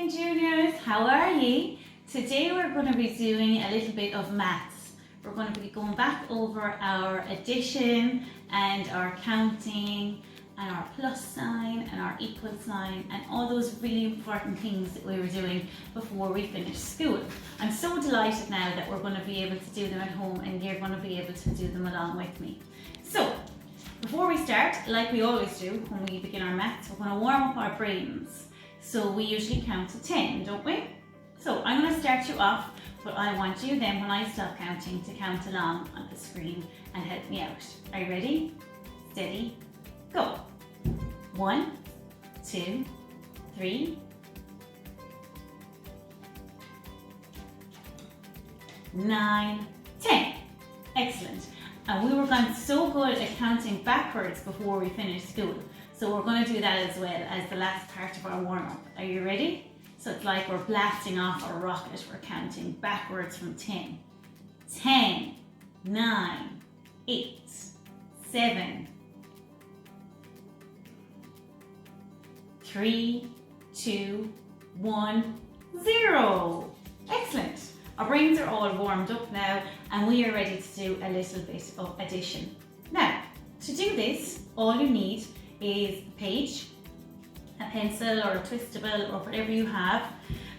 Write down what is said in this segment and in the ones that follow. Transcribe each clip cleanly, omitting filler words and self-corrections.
morning, juniors. How are you? Today we're going to be doing a little bit of maths. We're going to be going back over our addition and our counting and our plus sign and our equal sign and all those really important things that we were doing before we finished school. I'm so delighted now that we're going to be able to do them at home and you're going to be able to do them along with me. So, before we start, like we always do when we begin our maths, we're going to warm up our brains. So we usually count to 10, don't we? So I'm going to start you off, but I want you then when I stop counting to count along on the screen and help me out. Are you ready? Steady, go. 1, 2, 3, 9, 10. Excellent. And we were going so good at counting backwards before we finished school. So we're going to do that as well as the last part of our warm-up. Are you ready? So it's like we're blasting off a rocket. We're counting backwards from 10. 10, 9, 8, 7, 3, 2, 1, 0. Excellent. Our brains are all warmed up now and we are ready to do a little bit of addition. Now, to do this, all you need is a page, a pencil or a twistable or whatever you have.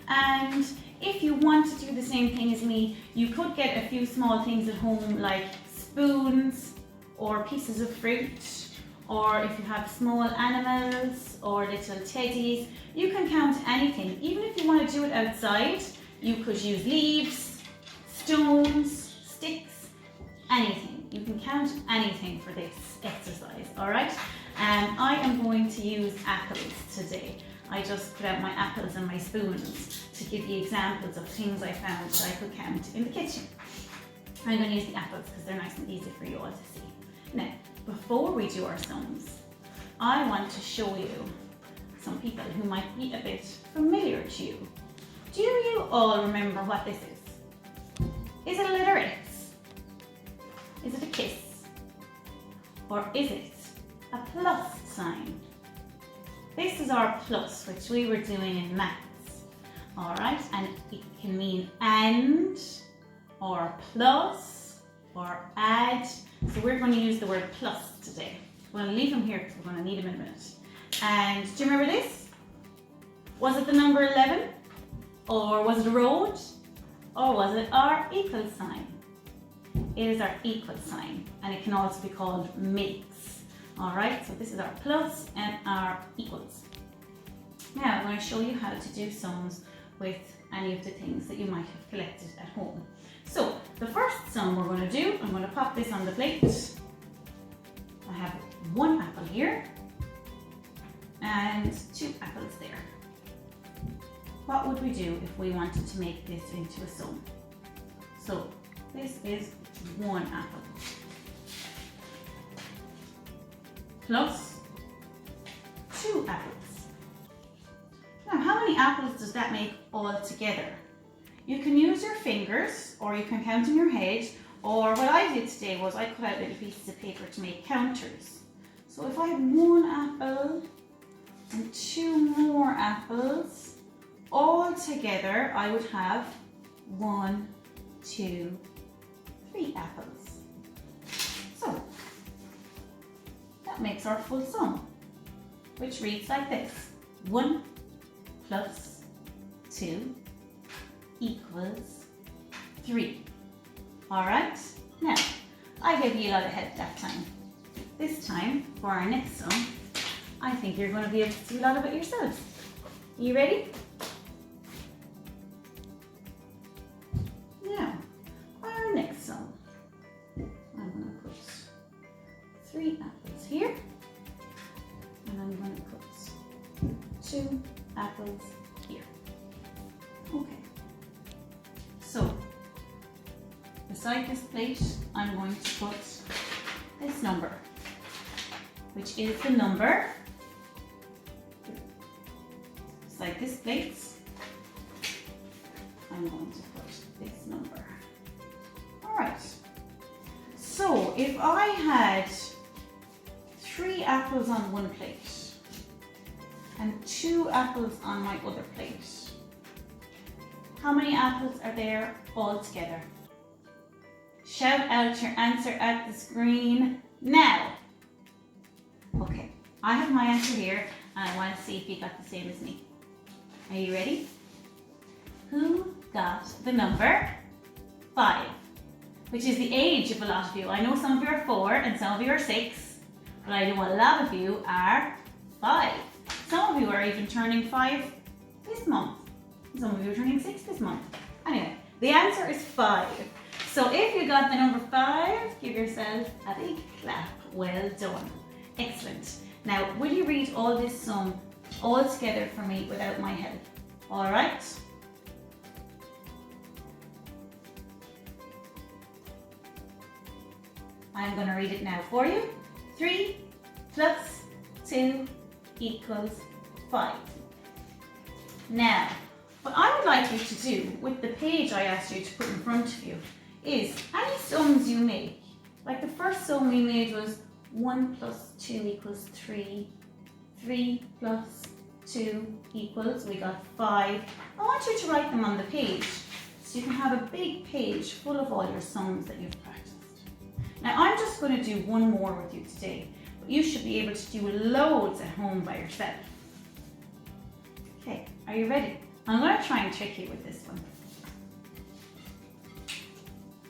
And if you want to do the same thing as me, you could get a few small things at home like spoons or pieces of fruit, or if you have small animals or little teddies, you can count anything. Even if you want to do it outside, you could use leaves, stones, sticks, anything. You can count anything for this exercise, all right? I am going to use apples today. I just put out my apples and my spoons to give you examples of things I found that I could count in the kitchen. I'm going to use the apples because they're nice and easy for you all to see. Now, before we do our sums, I want to show you some people who might be a bit familiar to you. Do you all remember what this is? Is it a letter X? Is it a kiss? Or is it a plus sign? This is our plus, which we were doing in maths. All right, and it can mean and, or plus, or add. So we're going to use the word plus today. We're going to leave them here because we're going to need them in a minute. And do you remember this? Was it the number 11? Or was it a road? Or was it our equal sign? It is our equal sign, and it can also be called mates. All right, so this is our plus and our equals. Now I'm going to show you how to do sums with any of the things that you might have collected at home. So the first sum we're going to do, I'm going to pop this on the plate. I have 1 apple here and 2 apples there. What would we do if we wanted to make this into a sum? So this is 1 apple plus 2 apples. Now, how many apples does that make all together? You can use your fingers, or you can count in your head, or what I did today was I cut out little pieces of paper to make counters. So if I had 1 apple and 2 more apples, all together I would have 1, 2, 3 apples. So that makes our full sum, which reads like this: 1 plus 2 equals 3. All right, now I gave you a lot of help that time. This time, for our next sum, I think you're going to be able to do a lot of it yourselves. You ready? Now, our next sum, I'm going to put 3 apples here, and I'm going to put 2 apples here. Okay. So, beside this plate, I'm going to put this number, which is the number beside this plate. I'm going to put this number. All right. So, if I had 3 apples on one plate and 2 apples on my other plate, How many apples are there all together? Shout out your answer at the screen now. Okay, I have my answer here and I want to see if you got the same as me. Are you ready? Who got the number 5? Which is the age of a lot of you. I know some of you are 4 and some of you are 6, but I know a lot of you are 5. Some of you are even turning 5 this month. Some of you are turning 6 this month. Anyway, the answer is 5. So if you got the number 5, give yourself a big clap. Well done. Excellent. Now, will you read all this sum all together for me without my help? All right? I'm going to read it now for you. 3 plus 2 equals 5. Now, what I would like you to do with the page I asked you to put in front of you is any sums you make. Like the first sum we made was 1 plus 2 equals 3. 3 plus 2 equals, we got 5. I want you to write them on the page so you can have a big page full of all your sums that you've practiced. Now I'm just going to do one more with you today, but you should be able to do loads at home by yourself. Okay, are you ready? I'm going to try and trick you with this one.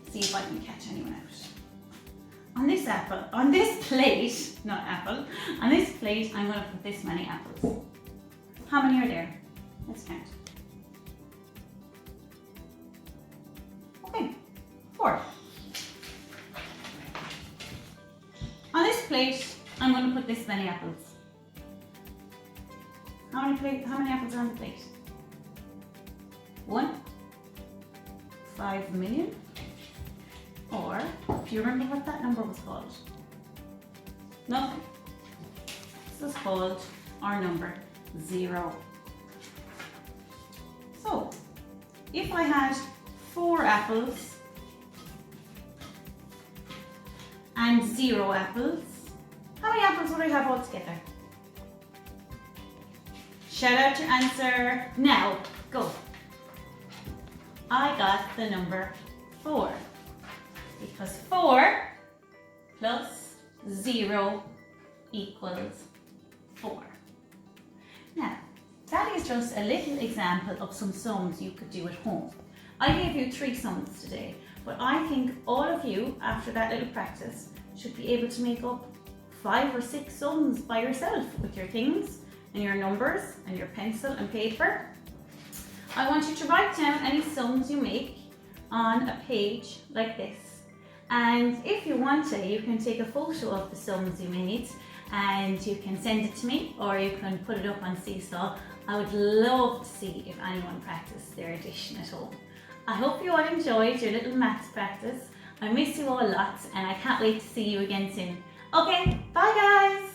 See if I can catch anyone out. On this plate, not apple, on this plate I'm going to put this many apples. How many are there? Let's count. Okay, 4. On this plate, I'm going to put this many apples. How many apples are on the plate? 1. 5 million. Or, do you remember what that number was called? Nothing. This is called our number 0. So, if I had 4 apples and 0 apples, how many apples would I have altogether? Shout out your answer now. Go. I got the number 4. Because 4 plus 0 equals 4. Now, that is just a little example of some sums you could do at home. I gave you 3 sums today, but I think all of you, after that little practice, should be able to make up 5 or 6 sums by yourself with your things and your numbers and your pencil and paper. I want you to write down any sums you make on a page like this. And if you want to, you can take a photo of the sums you made and you can send it to me, or you can put it up on Seesaw. I would love to see if anyone practiced their addition at home. I hope you all enjoyed your little maths practice. I miss you all lots and I can't wait to see you again soon. Okay, bye guys!